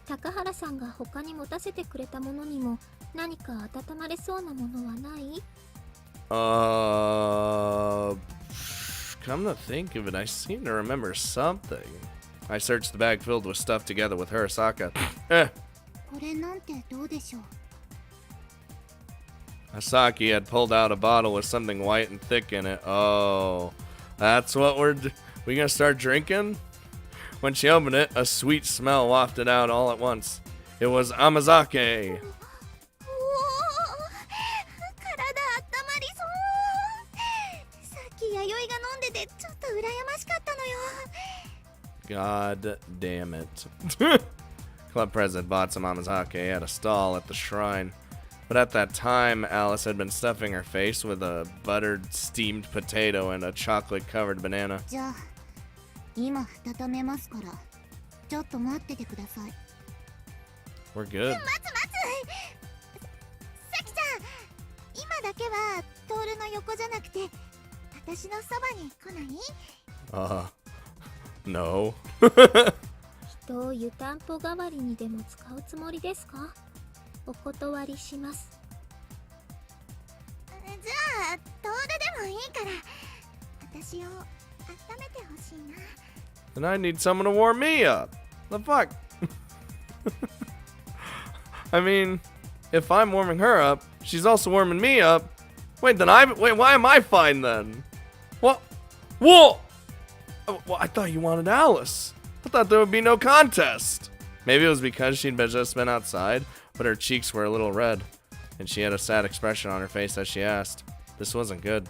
高原さんが他に持たせてくれたものにも何か温まれそうなものはない？ Come to think of it, I seem to remember something. I searched the bag filled with stuff together with Hirosaka. これなんてどうでしょう。 Asaki had pulled out a bottle with something white and thick in it. Oh, that's what we gonna start drinking? When she opened it, a sweet smell wafted out all at once. It was Amazake. おお、体温まりそう。さっき弥生が飲んでてちょっと羨ましかったのよ。 God damn it. Club president bought some Amazake at a stall at the shrine. But at that time, Alice had been stuffing her face with a buttered steamed potato and a chocolate-covered banana. じゃあ、今温めますから、ちょっと待っててください。 We're good. 待つ。さきちゃん、今だけはトールの横じゃなくて、私のそばに来ない？ No. 人を湯たんぽ代わりにでも使うつもりですか？お断りします。じゃあ、トールでもいいから、私を温めてほしいな。 Then I need someone to warm me up. The fuck? I mean, if I'm warming her up, she's also warming me up. Wait, why am I fine then? What? Whoa! Oh, well, I thought you wanted Alice. I thought there would be no contest. Maybe it was because she'd just been outside, but her cheeks were a little red, and she had a sad expression on her face as she asked. This wasn't good.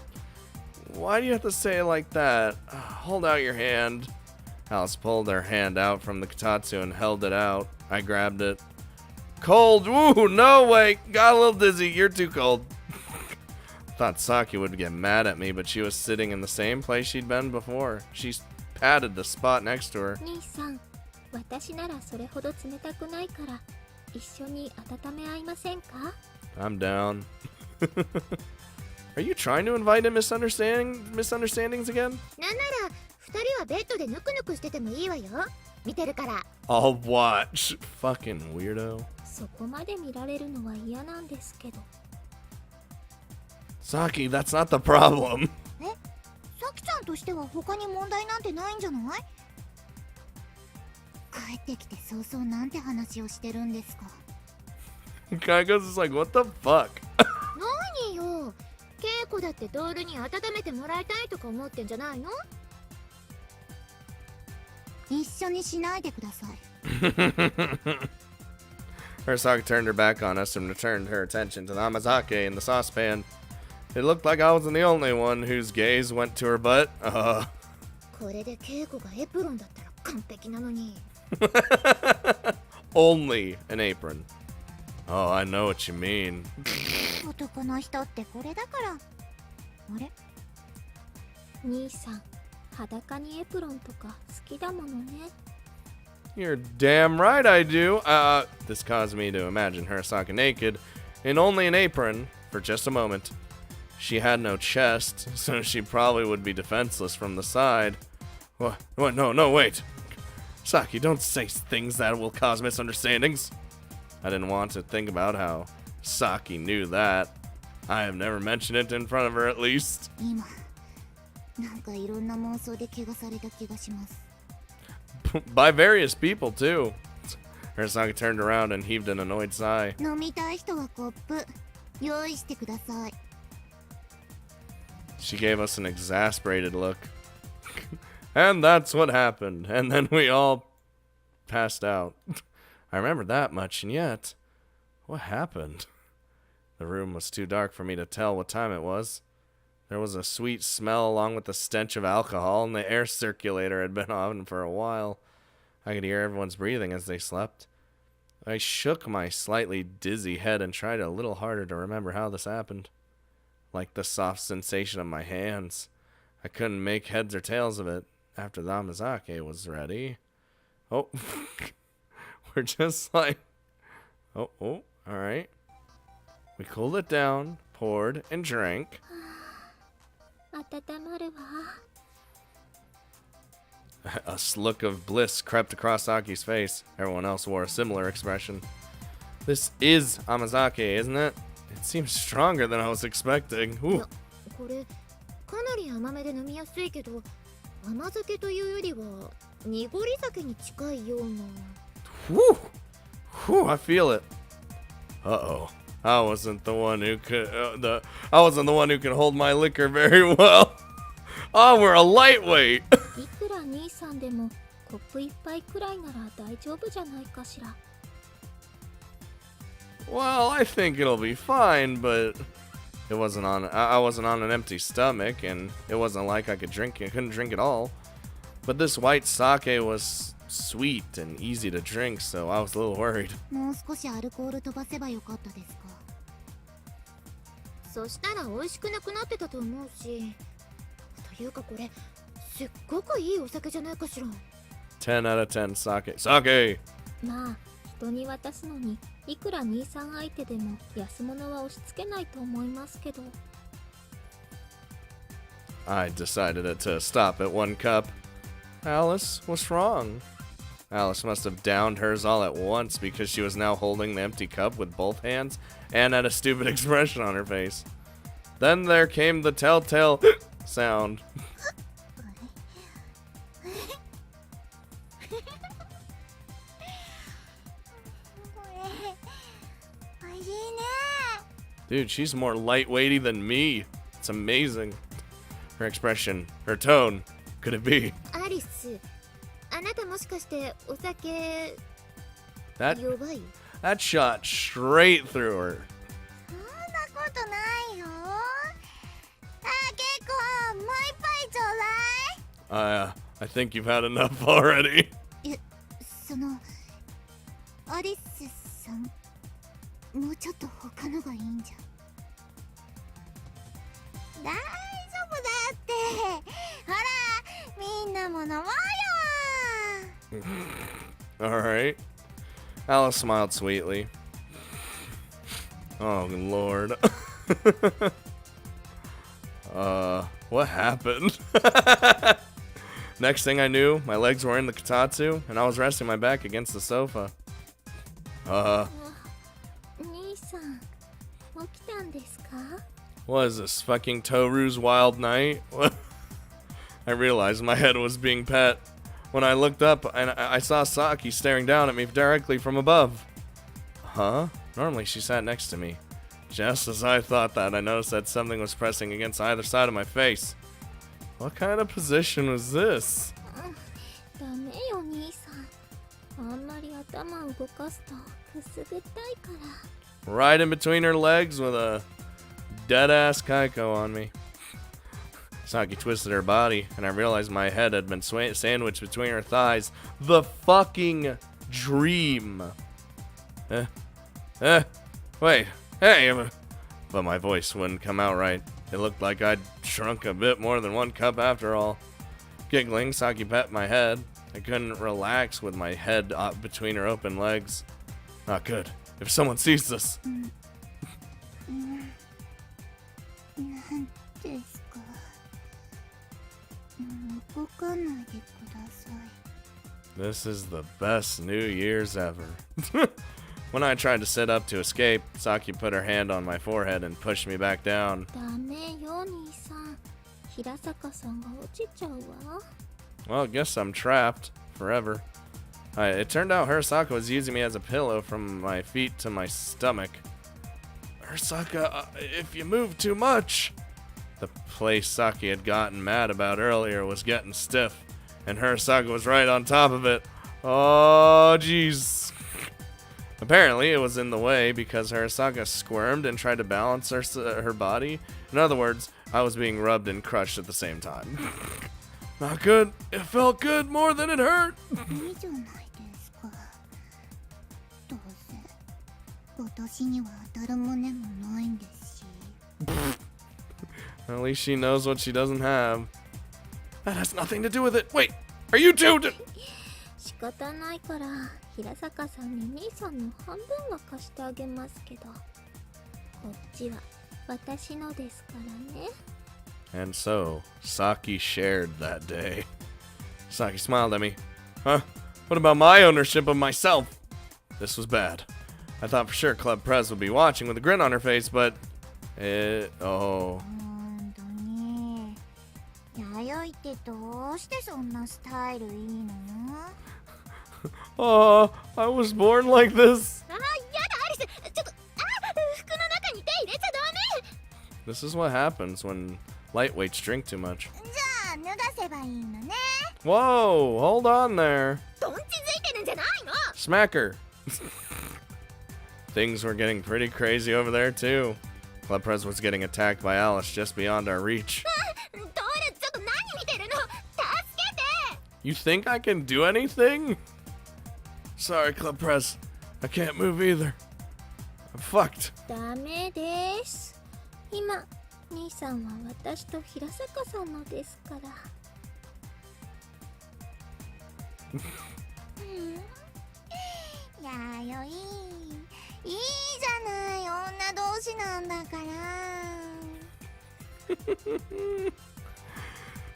Why do you have to say it like that? Hold out your hand. Alice pulled her hand out from the kotatsu and held it out. I grabbed it. Cold! Woo! No way! Got a little dizzy. You're too cold. Thought Saki would get mad at me, but she was sitting in the same place she'd been before. She patted the spot next to her. 兄さん、私ならそれほど冷たくないから一緒に温め合いませんか？ I'm down. Are you trying to invite in misunderstandings again? なんなら二人はベッドでぬくぬくしててもいいわよ。見てるから。 I'll watch. Fucking weirdo. そこまで見られるのは嫌なんですけど。 Saki, that's not the problem. さきちゃんとしては他に問題なんてないんじゃない？帰ってきて早々なんて話をしてるんですか？ Kaiko's just like, what the fuck? 何よ、稽古だってドールに温めてもらいたいとか思ってんじゃないの？一緒にしないでください。 Hirasaki turned her back on us and returned her attention to the amazake in the saucepan. It looked like I wasn't the only one whose gaze went to her butt. これで稽古がエプロンだったら完璧なのに。 Only an apron. Oh, I know what you mean. 男の人ってこれだから。あれ？兄さん、裸にエプロンとか好きだものね。 You're damn right I do. This caused me to imagine Hirasaki naked in only an apron for just a moment. She had no chest, so she probably would be defenseless from the side. What? No, wait. Saki, don't say things that will cause misunderstandings. I didn't want to think about how Saki knew that. I have never mentioned it in front of her, at least. 今なんかいろんな妄想で怪我された気がします。 By various people, too. Hirasaki turned around and heaved an annoyed sigh. 飲みたい人はコップ用意してください。 She gave us an exasperated look. And that's what happened. And then we all passed out. I remember that much, and yet, what happened? The room was too dark for me to tell what time it was. There was a sweet smell along with the stench of alcohol, and the air circulator had been on for a while. I could hear everyone's breathing as they slept. I shook my slightly dizzy head and tried a little harder to remember how this happened. Like the soft sensation of my hands. I couldn't make heads or tails of it after the amazake was ready. Oh, we're just like... Oh, alright. We cooled it down, poured, and drank. 温まるわ。 A look of bliss crept across Saki's face. Everyone else wore a similar expression. This is amazake, isn't it? It seems stronger than I was expecting. Ooh. これかなり甘めで飲みやすいけど、甘酒というよりは濁り酒に近いような。 Whew, I feel it. Uh-oh. I wasn't the one who could I wasn't the one who could hold my liquor very well. Oh, we're a lightweight. いくら兄さんでもコップ一杯くらいなら大丈夫じゃないかしら。 Well, I think it'll be fine, but I wasn't on an empty stomach, and it wasn't like I couldn't drink it all. But this white sake was sweet and easy to drink, so I was a little worried. もう少しアルコール飛ばせばよかったですか。そしたら美味しくなくなってたと思うし。というかこれすっごくいいお酒じゃないかしら。10 out of 10 sake. Sake! まあ、人に渡すのにいくら兄さん相手でも安物は押し付けないと思いますけど。 I decided to stop at 1 cup. Alice, what's wrong? Alice must have downed hers all at once because she was now holding the empty cup with both hands and had a stupid expression on her face. Then there came the telltale sound. おいしいね。 Dude, she's more lightweighty than me. It's amazing. Her expression, her tone. Could it be? アリス、あなたもしかしてお酒 That 弱い？ that shot straight through her. そんなことないよ。結構もう一杯ちょうだい。I think you've had enough already. そのアリスさん、もうちょっと他のがいいんじゃ。大丈夫だって。ほら、みんなも飲もうよ。 Alright. Alice smiled sweetly. Oh, Lord. What happened? Next thing I knew, my legs were in the kotatsu, and I was resting my back against the sofa. 兄さん、起きたんですか？ What is this, fucking Toru's Wild Night? I realized my head was being pet when I looked up and I saw Saki staring down at me directly from above. Huh? Normally she sat next to me. Just as I thought that, I noticed that something was pressing against either side of my face. What kind of position was this? ダメよ兄さん。あんまり頭動かすとくすぐったいから。Right in between her legs with a dead-ass Kaiko on me. Saki twisted her body, and I realized my head had been sandwiched between her thighs. The fucking dream. Wait, hey, but my voice wouldn't come out right. It looked like I'd shrunk a bit more than 1 cup after all. Giggling, Saki pet my head. I couldn't relax with my head up between her open legs. Not good. If someone sees this. なんですか。動かないでください。 This is the best New Year's ever. When I tried to sit up to escape, Saki put her hand on my forehead and pushed me back down. ダメよ兄さん。平坂さんが落ちちゃうわ。 Well, I guess I'm trapped forever. It turned out Hirasaka was using me as a pillow from my feet to my stomach. Hirasaka, if you move too much. The place Saki had gotten mad about earlier was getting stiff, and Hirasaka was right on top of it. Oh, jeez. Apparently, it was in the way because Hirasaka squirmed and tried to balance her body. In other words, I was being rubbed and crushed at the same time. Not good. It felt good more than it hurt. いいじゃないですか。どうせ私には当たる胸もないんですし。 At least she knows what she doesn't have. That has nothing to do with it. Wait, are you two? 仕方ないから平坂さんに兄さんの半分は貸してあげますけど、こっちは私のですからね。 And so, Saki shared that day. Saki smiled at me. Huh? What about my ownership of myself? This was bad. I thought for sure Club Prez would be watching with a grin on her face, but oh. ね。弥生ってどうしてそんなスタイルいいの？ Oh, I was born like this. あ、やだアリス、ちょっと、服の中に手入れちゃダメ。 This is what happens when lightweights drink too much. じゃあ脱がせばいいのね。 Whoa, hold on there. どんちづいてるんじゃないの。 Smack her. Things were getting pretty crazy over there too. Club Prez was getting attacked by Alice just beyond our reach. トイレちょっと何見てるの。助けて。 You think I can do anything? Sorry, Club Prez. I can't move either. I'm fucked. ダメです。今、兄さんは私と平坂さんのですから。弥生、いいじゃない、女同士なんだから。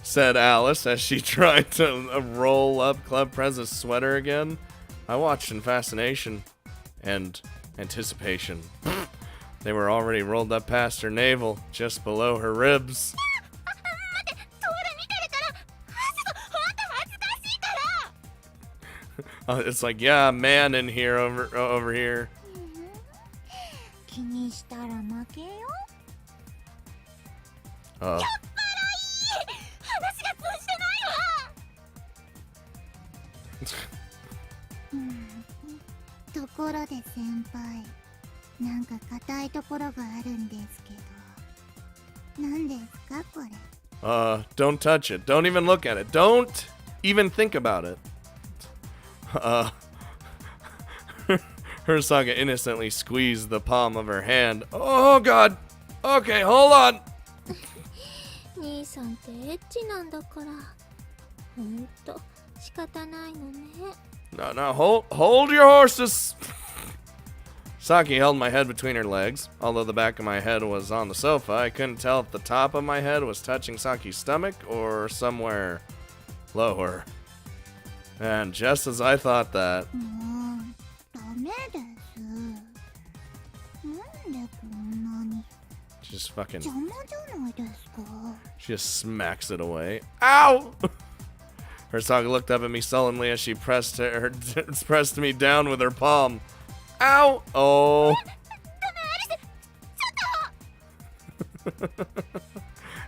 Said Alice as she tried to roll up Club Prez's sweater again. I watched in fascination and anticipation. They were already rolled up past her navel, just below her ribs. 待って、トイレ見てるから。ほんと恥ずかしいから。 It's like, yeah, a man in here over here. 気にしたら負けよ。 Uh, 話が通じてないわ。ところで先輩、なんか硬いところがあるんですけど、何ですかこれ。 don't touch it. Don't even look at it. Don't even think about it. Hirasaka innocently squeezed the palm of her hand. Oh god. Okay, hold on. 兄さんってエッチなんだから。ほんと仕方ないのね。 No, hold your horses. Saki held my head between her legs. Although the back of my head was on the sofa, I couldn't tell if the top of my head was touching Saki's stomach or somewhere lower. And just as I thought that, もうダメです。なんでこんなに just fucking, 邪魔じゃないですか。 she just smacks it away. Ow! Hirasaka looked up at me sullenly as she pressed me down with her palm. Ow! Oh.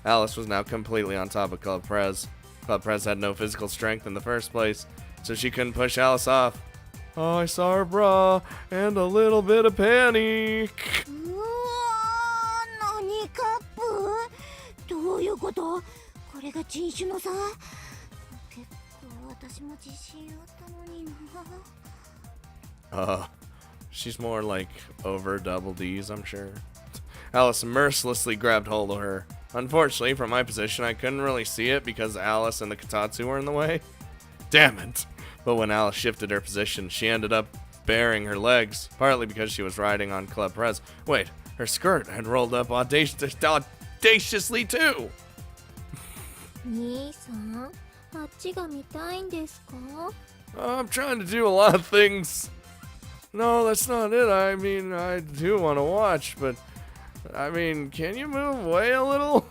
Alice was now completely on top of Club Prez. Club Prez had no physical strength in the first place, so she couldn't push Alice off. Oh, I saw her bra and a little bit of panic. うわー、何カップ？どういうこと？これが人種の差？結構私も自信あったのにな。She's more like over double D's, I'm sure. Alice mercilessly grabbed hold of her. Unfortunately, from my position, I couldn't really see it because Alice and the Kotatsu were in the way. Damn it! But when Alice shifted her position, she ended up baring her legs, partly because she was riding on Club Prez. Wait, her skirt had rolled up audaciously too! 兄さん、あっちが見たいんですか？ I'm trying to do a lot of things. No, that's not it. I mean, I do want to watch, but I mean, can you move away a little?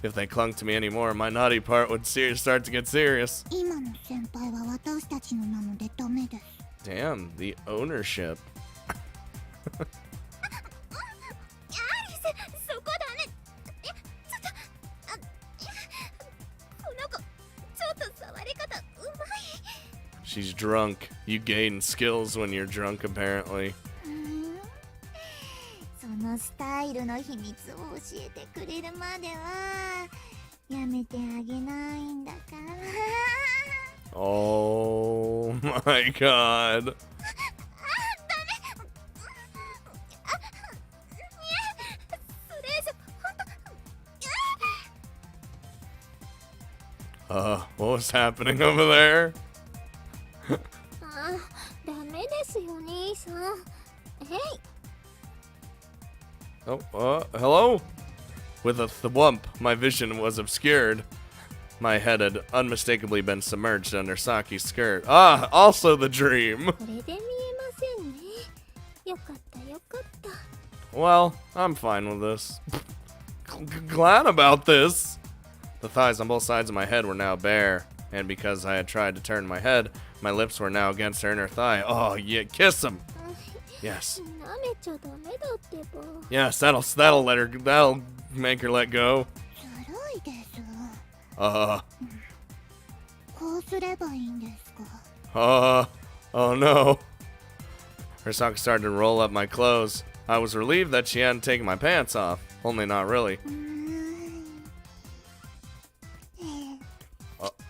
If they clung to me anymore, my naughty part would start to get serious. 今の先輩は私たちのなのでダメです。Damn, the ownership. アリス、そこダメ。この子、ちょっと触り方うまい。 She's drunk. You gain skills when you're drunk, apparently. そのスタイルの秘密を教えてくれるまではやめてあげないんだから。Oh my god. What was happening over there? あ、ダメですよ兄さん。えい。 Oh, hello? With a thwump, my vision was obscured. My head had unmistakably been submerged under Saki's skirt. Ah, also the dream. これで見えませんね。よかったよかった。 Well, I'm fine with this. Glad about this. The thighs on both sides of my head were now bare, and because I had tried to turn my head, my lips were now against her inner thigh. Oh, yeah, kiss him. Yes. 舐めちゃダメだってば。 Yes, that'll make her let go. ずるいです。 こうすればいいんですか？ Oh no. Her sock started to roll up my clothes. I was relieved that she hadn't taken my pants off. Only not really.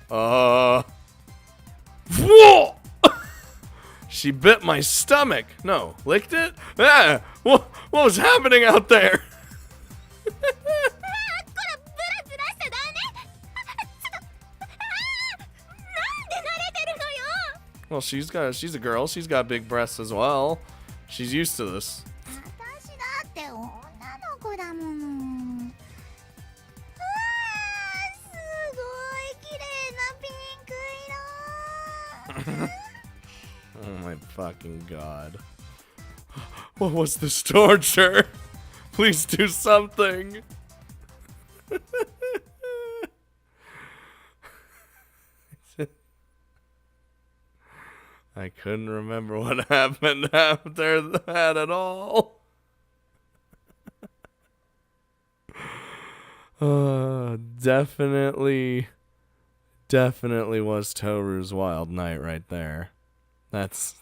Whoa! She bit my stomach. No, licked it? Ah, what was happening out there? Well, she's a girl. She's got big breasts as well. She's used to this. 私だって女の子だもの。すごい綺麗なピンク色。 Oh my fucking god. What was this torture? Please do something. I couldn't remember what happened after that at all. Definitely was Toru's wild night right there. That's